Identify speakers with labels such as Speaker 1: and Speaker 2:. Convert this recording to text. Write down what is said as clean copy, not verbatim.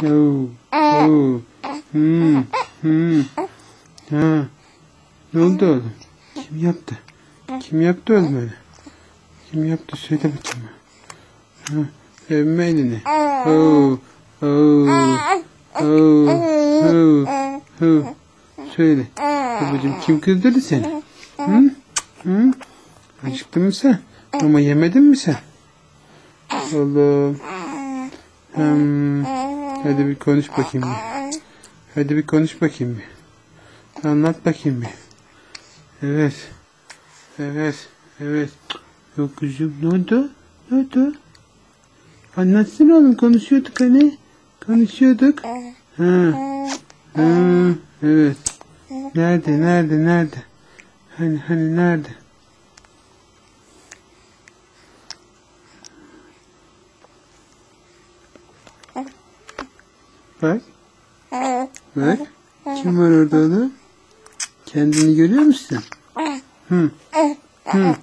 Speaker 1: Oo, oo. Ha. Ne oldu oğlum? Kim yaptı? Kim yaptı oğlum öyle? Kim yaptı? Söyle bakayım. Ha. Övme elini. Oo, oo, oo, oo, oo. Söyle. Babacığım kim kızdırdı seni? Hı? Hı? Acıktın mı sen? Ama yemedin mi sen? Oğlum. Hadi bir konuş bakayım bir. Hadi bir konuş bakayım bir. Anlat bakayım bir. Evet. Evet. Evet. Yok kızım. Ne oldu? Ne oldu? Anlatsana oğlum. Konuşuyorduk hani. Konuşuyorduk. Ha. Ha. Evet. Nerede? Hani nerede? Bak. Bak. Kim var orada oğlum? Kendini görüyor musun? Hı. Hı.